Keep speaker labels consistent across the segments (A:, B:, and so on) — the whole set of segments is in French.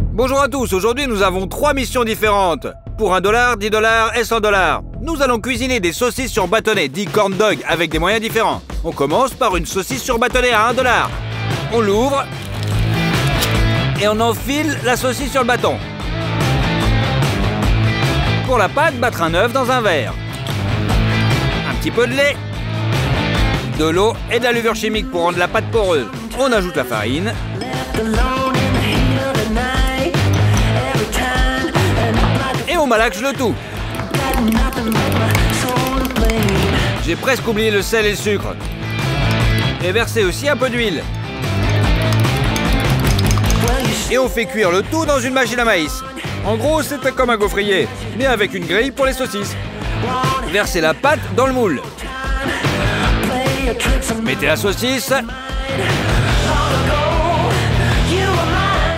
A: Bonjour à tous, aujourd'hui nous avons 3 missions différentes. Pour 1$, 10$ et 100$. Nous allons cuisiner des saucisses sur bâtonnet, dit corn dog, avec des moyens différents. On commence par une saucisse sur bâtonnet à 1$. On l'ouvre et on enfile la saucisse sur le bâton. Pour la pâte, battre un œuf dans un verre. Un petit peu de lait, de l'eau et de la levure chimique pour rendre la pâte poreuse. On ajoute la farine. Et on malaxe le tout. J'ai presque oublié le sel et le sucre. Et verser aussi un peu d'huile. Et on fait cuire le tout dans une machine à maïs. En gros, c'était comme un gaufrier, mais avec une grille pour les saucisses. Versez la pâte dans le moule. Mettez la saucisse.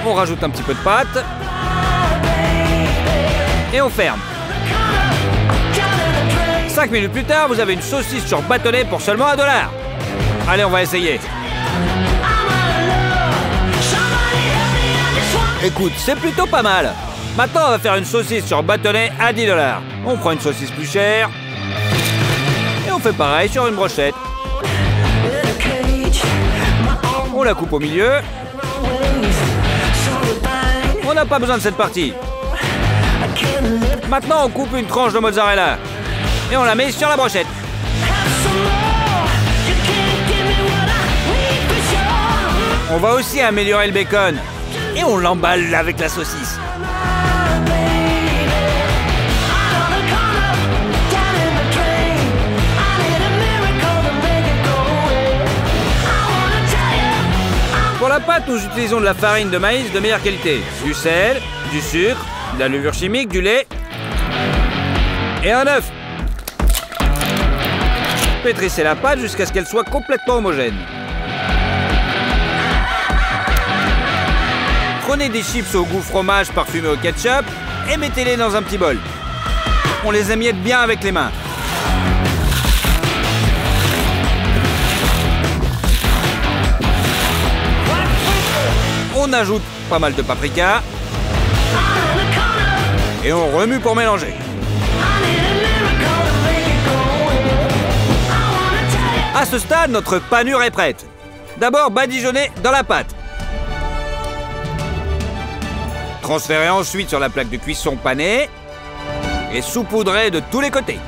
A: On rajoute un petit peu de pâte. Et on ferme. 5 minutes plus tard, vous avez une saucisse sur bâtonnet pour seulement 1$. Allez, on va essayer. Écoute, c'est plutôt pas mal. Maintenant, on va faire une saucisse sur bâtonnet à 10$. On prend une saucisse plus chère. Et on fait pareil sur une brochette. On la coupe au milieu. On n'a pas besoin de cette partie. Maintenant, on coupe une tranche de mozzarella. Et on la met sur la brochette. On va aussi améliorer le bacon. Et on l'emballe avec la saucisse. Pour la pâte, nous utilisons de la farine de maïs de meilleure qualité. Du sel, du sucre, de la levure chimique, du lait et un œuf. Pétrissez la pâte jusqu'à ce qu'elle soit complètement homogène. Prenez des chips au goût fromage parfumés au ketchup et mettez-les dans un petit bol. On les émiette bien avec les mains. On ajoute pas mal de paprika. Et on remue pour mélanger. À ce stade, notre panure est prête. D'abord badigeonner dans la pâte. Transférez ensuite sur la plaque de cuisson panée et saupoudrez de tous les côtés.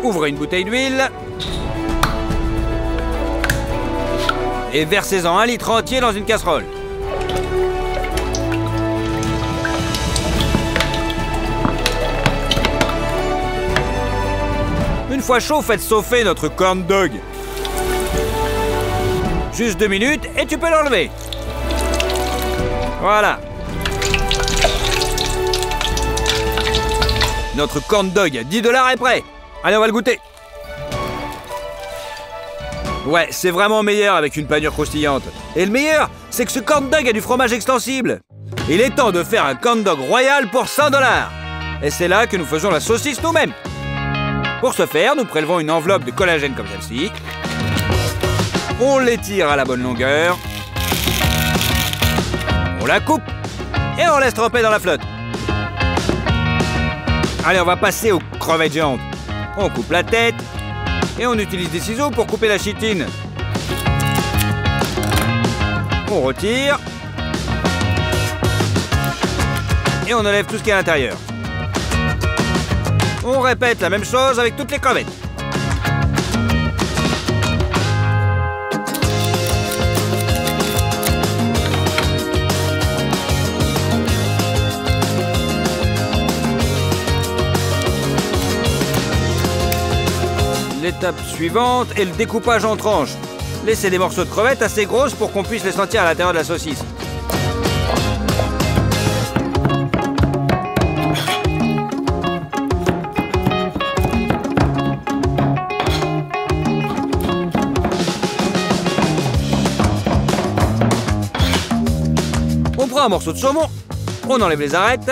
A: Ouvrez une bouteille d'huile et versez-en 1 litre entier dans une casserole. Une fois chaud, faites chauffer notre corn dog. Juste 2 minutes et tu peux l'enlever. Voilà. Notre corn dog à 10$ est prêt. Allez, on va le goûter. Ouais, c'est vraiment meilleur avec une panure croustillante. Et le meilleur, c'est que ce corn dog a du fromage extensible. Il est temps de faire un corn dog royal pour 100$. Et c'est là que nous faisons la saucisse nous-mêmes. Pour ce faire, nous prélevons une enveloppe de collagène comme celle-ci. On l'étire à la bonne longueur. On la coupe et on laisse tremper dans la flotte. Allez, on va passer aux crevettes géantes. On coupe la tête et on utilise des ciseaux pour couper la chitine. On retire et on enlève tout ce qui est à l'intérieur. On répète la même chose avec toutes les crevettes. L'étape suivante est le découpage en tranches. Laissez des morceaux de crevettes assez grosses pour qu'on puisse les sentir à l'intérieur de la saucisse. On prend un morceau de saumon, on enlève les arêtes.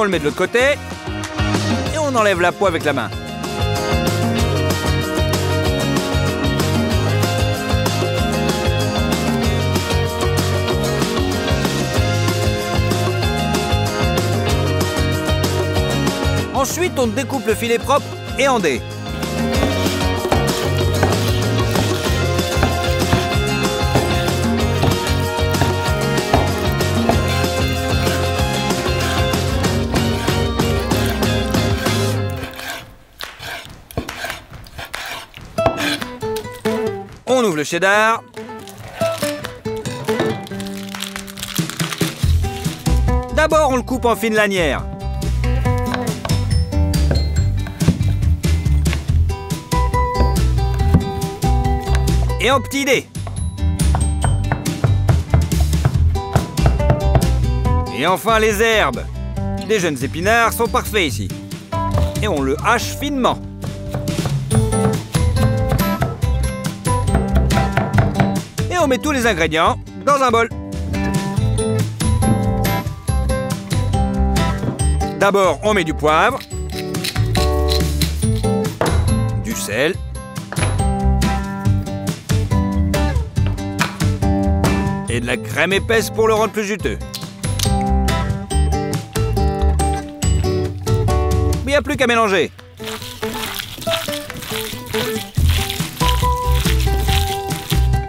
A: On le met de l'autre côté. Et on enlève la peau avec la main. Ensuite, on découpe le filet propre et en dés. On ouvre le cheddar. D'abord, on le coupe en fines lanières. Et en petits dés. Et enfin les herbes. Les jeunes épinards sont parfaits ici. Et on le hache finement. Et on met tous les ingrédients dans un bol. D'abord, on met du poivre, du sel, et de la crème épaisse pour le rendre plus juteux. Il n'y a plus qu'à mélanger.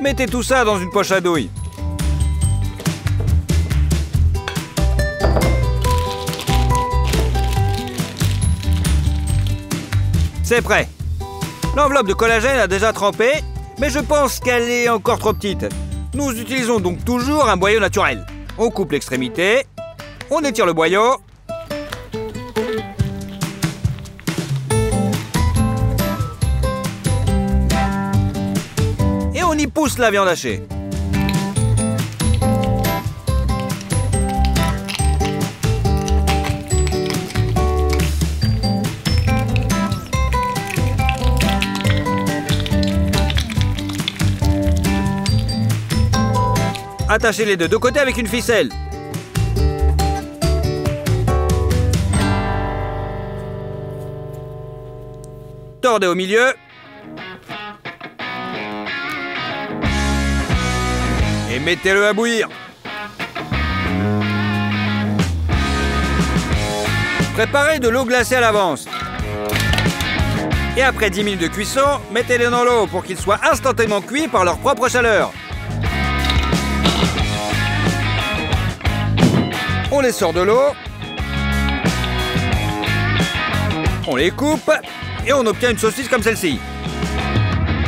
A: Mettez tout ça dans une poche à douille. C'est prêt. L'enveloppe de collagène a déjà trempé, mais je pense qu'elle est encore trop petite. Nous utilisons donc toujours un boyau naturel. On coupe l'extrémité, on étire le boyau. Et on y pousse la viande hachée. Attachez-les de deux côtés avec une ficelle. Tordez au milieu. Et mettez-le à bouillir. Préparez de l'eau glacée à l'avance. Et après 10 minutes de cuisson, mettez-les dans l'eau pour qu'ils soient instantanément cuits par leur propre chaleur. On les sort de l'eau, on les coupe et on obtient une saucisse comme celle-ci.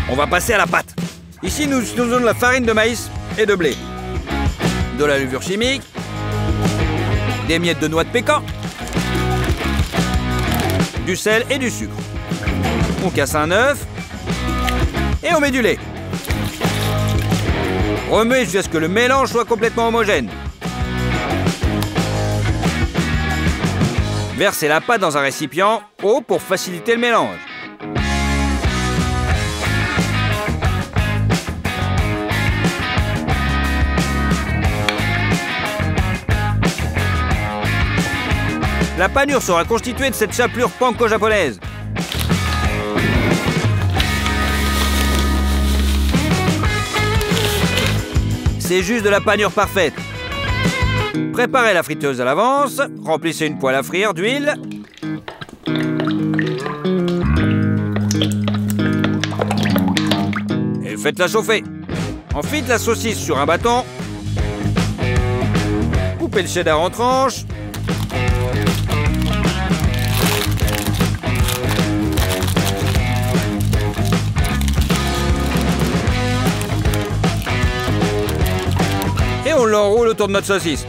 A: On va passer à la pâte. Ici, nous utilisons de la farine de maïs et de blé, de la levure chimique, des miettes de noix de pécan, du sel et du sucre. On casse un œuf et on met du lait. Remuez jusqu'à ce que le mélange soit complètement homogène. Versez la pâte dans un récipient haut pour faciliter le mélange. La panure sera constituée de cette chapelure panko japonaise. C'est juste de la panure parfaite. Préparez la friteuse à l'avance, remplissez une poêle à frire d'huile. Et faites-la chauffer. Ensuite, la saucisse sur un bâton. Coupez le cheddar en tranches. Et on l'enroule autour de notre saucisse.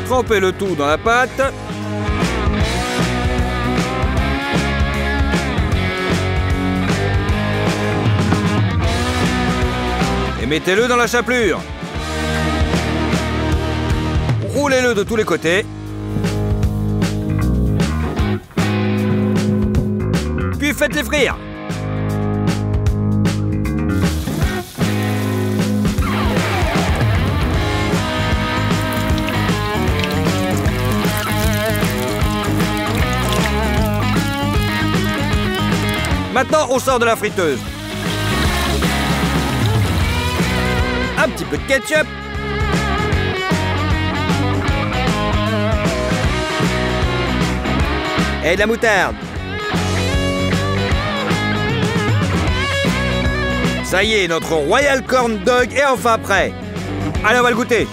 A: Trempez le tout dans la pâte. Et mettez-le dans la chapelure. Roulez-le de tous les côtés. Puis faites-les frire. Maintenant, on sort de la friteuse. Un petit peu de ketchup. Et de la moutarde. Ça y est, notre Royal Corn Dog est enfin prêt. Allez, on va le goûter.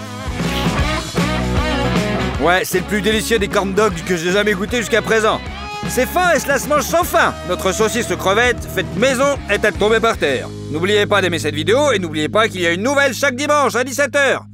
A: Ouais, c'est le plus délicieux des corn dogs que j'ai jamais goûté jusqu'à présent. C'est fin et cela se mange sans fin. Notre saucisse aux crevettes, faite maison, est à tomber par terre. N'oubliez pas d'aimer cette vidéo et n'oubliez pas qu'il y a une nouvelle chaque dimanche à 17 h.